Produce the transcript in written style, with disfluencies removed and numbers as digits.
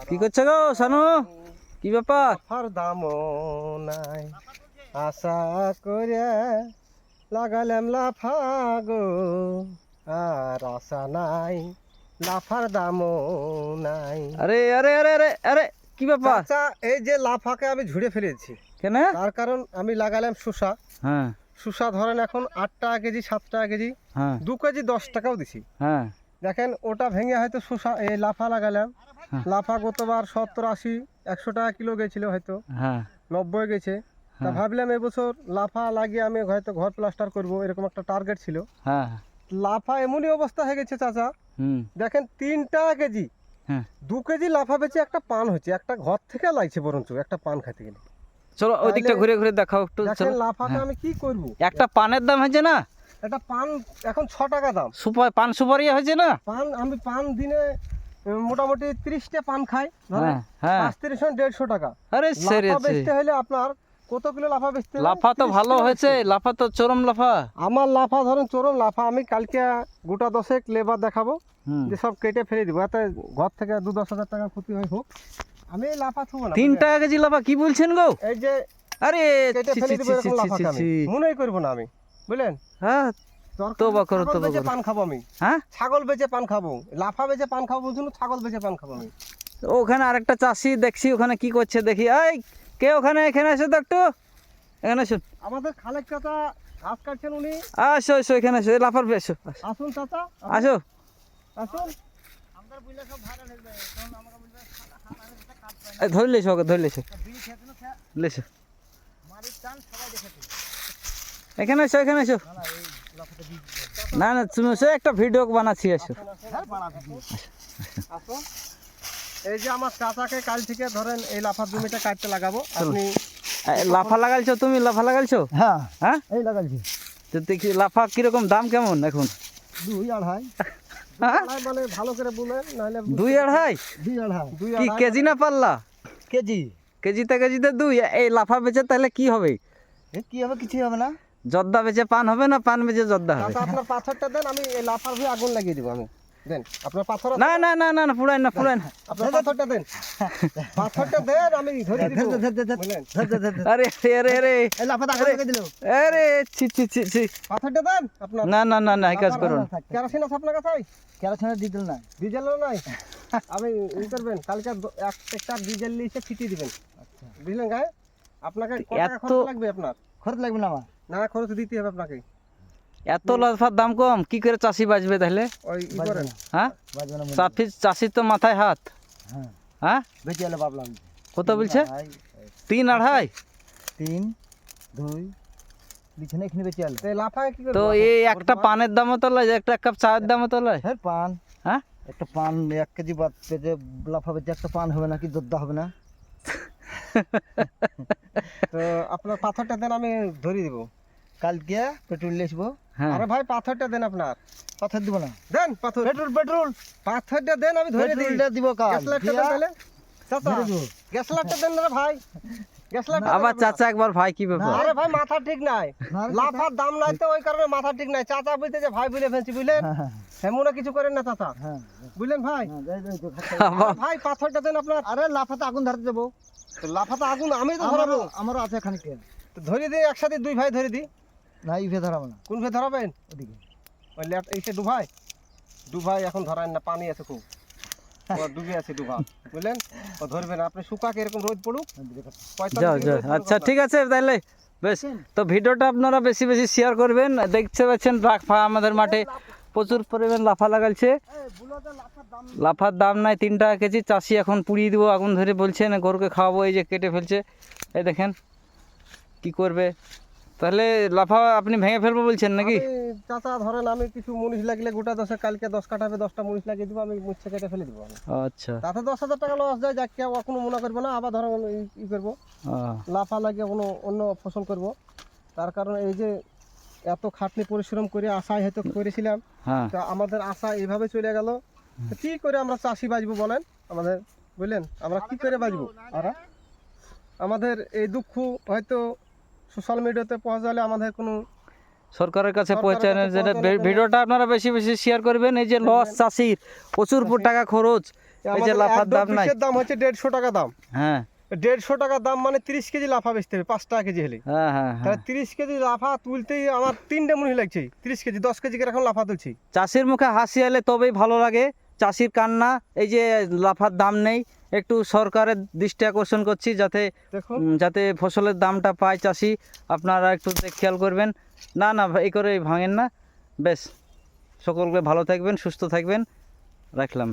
কি করছে গো শানু? কি ব্যাপার? লাফার দামও নাই, আশা করে লাগালাম লাফা গো, আর আশা নাই, লাফার দামও নাই। আরে আরে আরে আরে আরে কি ব্যাপার? চাচা, এই যে লাফাকে আমি ঝুড়ে ফেলেছি, কেন? তার কারণ আমি লাগালাম শসা। হ্যাঁ শসা ধরেন এখন 8 টাকা কেজি, 7 টাকা কেজি, হ্যাঁ 2 কেজি 10 টাকাও দিছি। হ্যাঁ দেখেন ওটা ভেঙে হয়তো শসা এই লাফা লাগালাম। হ্যাঁ। লাফা গতবার 70, 80, 100 টাকা কিলো গেছিল, হয়তো হ্যাঁ 90 গেছে। তা হ্যাঁ ভাবলাম এবছর লাফা লাগিয়ে আমি হয়তো ঘর প্লাস্টার করব, এরকম একটা টার্গেট ছিল। হ্যাঁ লাফা এমনই অবস্থা হয়ে গেছে চাচা, হুম দেখেন 3 টাকা কেজি, হ্যাঁ 2 কেজি লাফা বেচে একটা পান হচ্ছে, একটা ঘর থেকে লাগছে বরঞ্চ একটা পান খেতে গেলে। চলো ওই দিকটা ঘুরে ঘুরে দেখাও একটু। দেখেন চলো লাফাটা আমি কি করব, একটা পানের দাম হয়েছে না, একটা পান এখন 6 টাকা দাম। পান সুপারি হয়েছে না। পান আমি পান দিনে মোটামুটি 30টা পান খাই, হ্যাঁ হ্যাঁ 35 150 টাকা। আরে সেরে লাফা বেচতে হলে আপনার কত কিলো লাফা বেচতে হবে? লাফা তো 30 ভালো কিলো হয়েছে, বেচতে হবে। লাফা তো চরম লাফা। আমার লাফা ধরেন চরম লাফা, আমি কালকে গোটা 10 লেবার দেখাবো, হুম যে সব কেটে ফেলে দিব, এতে ঘর থেকে 2-10 হাজার টাকা ক্ষতি হয় হোক, আমি এই লাফা ছুবো না। 3 টাকা কেজি লাফা কি বলছেন গো? এই যে আরে কেটে ছি ফেলে ছি দিব, ছি এরকম ছি লাফাকে ছি আমি ছি। মনেই করবো না আমি, বুঝলেন? হ্যাঁ দরকার তোবা হলে করো, ছাগল তোবা বেচে করো। পান খাবো আমি, হ্যাঁ ছাগল বেচে পান খাবো। লাফা বেচে পান খাবো বলছি না, ছাগল বেচে পান খাবো আমি। ওখানে আরেকটা চাষি দেখছি, ওখানে কি করছে দেখি। এই কে ওখানে? এখানে এসো তো একটু, এখানে আসুন। আমাদের খালেক চাচা ঘাস কাটছেন উনি, আসো এসো, এখানে এসো, এই লাফার এসো আসুন চাচা, আসো। আসুন। এই ধরে লেছো ওকে, ধরে লেছো লেছো, এখানে এসো, এখানে এসো। না না তুমি এসো, একটা ভিডিও বানাচ্ছি, এসো। আসুন। এই যে আমার চাচাকে কাল থেকে ধরেন এই লাফার জমিটা কাটতে লাগাবো। আপনি এই লাফা লাগাইছো তুমি? লাফা লাগাইছো? হ্যাঁ হ্যাঁ এই লাগাইছি। তো দেখি লাফা কিরকম দাম কেমন এখন? 2 2.5। হ্যাঁ মানে ভালো করে বলেন, নাহলে 2 2.5 2 কি 2.5 কেজি না পাল্লা? কেজি। কেজিতে 2। এই লাফা বেচে তাহলে কি হবে? কি হবে? কিছু হবে না। জর্দা বেচে পান হবে না পান বেচে জর্দা হবে? চাচা আপনার পাথরটা দেন, আমি এই লাফার ভি আগুন লাগিয়ে দিব। আমি দেন আপনার পাথর আছে? না না না না না পুরাই না, পুরাই না। আপনার পাথরটা দেন, পাথরটা দেন, আমি ধরে দিব। বুঝলেন? আরে আরে আরে এই লাফাটা আগুন লাগিয়ে দিল। আরে ছি ছি ছি ছি। পাথরটা দেন আপনার। না না না না, এই কাজ করুন। কেরোসিন আছে আপনার কাছে? কেরোসিনের ডিজেল নাই। ডিজেলও নাই? আমি ই করবেন, কালকে একটা ডিজেল নিয়ে এসে ছিটিয়ে দিবেন। আচ্ছা বুঝলেন গায়ে? আপনাকে কত টাকা খরচ লাগবে? আপনার খরচ লাগবে না আমার? না, খরচ দিতে হবে আপনাকে। এত লাফার দাম কম, কি করে চাষি বাঁচবে তাহলে? ওই ই করেন। হ্যাঁ বাজবে না। চাষির তো মাথায় হাত। হ্যাঁ হ্যাঁ বেঁচে এলে ভাবলাম। কত বলছে? 3 2.5? 3 2 বিছানে এখানে বেঁচে এলে লাফায় কি করব? তো এই একটা পানের দামও তো লয়, একটা কাপ চায়ের দামও তো লয়। হ্যাঁ পান, হ্যাঁ একটা পান 1 কেজি বাদ পেতে লাফা বেঁচে একটা পান হবে না কি? যোদ্ধা হবে না? তো আপনার পাথরটা দেন, আমি ধরিয়ে দিব। কালকে পেট্রোল নিয়ে আসবো। হ্যাঁ আরে ভাই পাথরটা দেন, আপনার পাথর দিব না। দেন পাথর। পেট্রোল পাথরটা দেন, আমি ধরে দিই। পেট্রোলটা দিব কাল। গ্যাস লাইটটা দেন তাহলে। চাচা গ্যাস লাইটটা দেন না ভাই, গ্যাস লাইট। আবার চাচা একবার ভাই কি ব্যাপার? আরে ভাই মাথা ঠিক নাই, লাফার দাম নাই তো ওই কারণে মাথা ঠিক নাই। চাচা বলতে যে ভাই বলে ফেলছি, বুঝলেন? এমন কিছু করেন না চাচা, বুঝলেন ভাই? ভাই পাথরটা দেন আপনার। আরে লাফাতে আগুন ধরতে দেবো। তো লাফাতে আগুন আমি তো ধরাবো। আমারও আছে খানিক, তো ধরে দিই একসাথে, 2 ভাই ধরে দিই। না এই ভে ধরাবো না। কোন ভে ধরাবেন? ওদিকে ওই লেফট এইসে দু ভাই এখন ধরান না, পানি আছে খুব, ও ডুবে আছে 2 ভাই, বুঝলেন? ও ধরবেন আপনি, শুকাকে এরকম রোদ পড়ুক। যাও যাও, আচ্ছা ঠিক আছে তাহলে বেশ। তো ভিডিওটা আপনারা বেশি বেশি শেয়ার করবেন। দেখতে পাচ্ছেন রাখা আমাদের মাঠে প্রচুর পরিমাণ লাফা লাগাচ্ছে। লাফার দাম নাই 3 টাকা কেজি। চাষি এখন পুড়িয়ে দেবো আগুন ধরে, বলছে না গরুকে খাওয়াবো। এই যে কেটে ফেলছে, এই দেখেন কি করবে। তাহলে লাফা আপনি ভেঙে ফেলবো বলছেন নাকি? চাচা ধরেন আমি কিছু মুনিশ লাগলে গোটা 10 কালকে 10 কাটাবে, 10টা মুনিশ লাগিয়ে দিব, আমি মুছে কেটে ফেলে দিব। আচ্ছা তাতে 10,000 টাকা লস যায়, যাক কেউ কোনো মনে করবো না। আবার ধরেন ই করবো, লাফা লাগিয়ে কোনো অন্য ফসল করব। তার কারণে এই যে এত খাটনি পরিশ্রম করে আশায় হয়তো করেছিলাম, তা আমাদের আশা এইভাবে চলে গেল। কি করে আমরা চাষি বাঁচবো বলেন আমাদের? বুঝলেন, আমরা কি করে বাঁচবো? আমাদের এই দুঃখ হয়তো সোশ্যাল মিডিয়াতে পৌঁছালে আমাদের কোনো সরকারের কাছে সরকারের পৌঁছানোর কাছে জন্য পৌঁছানোর জন্য। ভিডিওটা আপনারা বেশি বেশি শেয়ার করবেন। এই যে লস চাষির প্রচুর টাকা খরচ, এই যে আমাদের লাফার একদম দাম নাই। পিসের দাম হচ্ছে 150 টাকা দাম। হ্যাঁ 150 টাকা দাম মানে 30 কেজি লাফা বেচতে হবে 5 টাকা কেজি হলে। হ্যাঁ হ্যাঁ হ্যাঁ। তাহলে 30 কেজি লাফা তুলতেই আমার 3টে মুড়ি লাগছে। 30 কেজি 10 কেজি করে এখন লাফা তুলছি। চাষির মুখে হাসি এলে তবেই ভালো লাগে। চাষির কান্না, এই যে লাফার দাম নেই, একটু সরকারের দৃষ্টি আকর্ষণ করছি যাতে দেখুন যাতে ফসলের দামটা পায় চাষি। আপনারা একটু খেয়াল করবেন। না না এই করে ভাঙেন না। বেশ, সকলকে ভালো থাকবেন, সুস্থ থাকবেন, রাখলাম।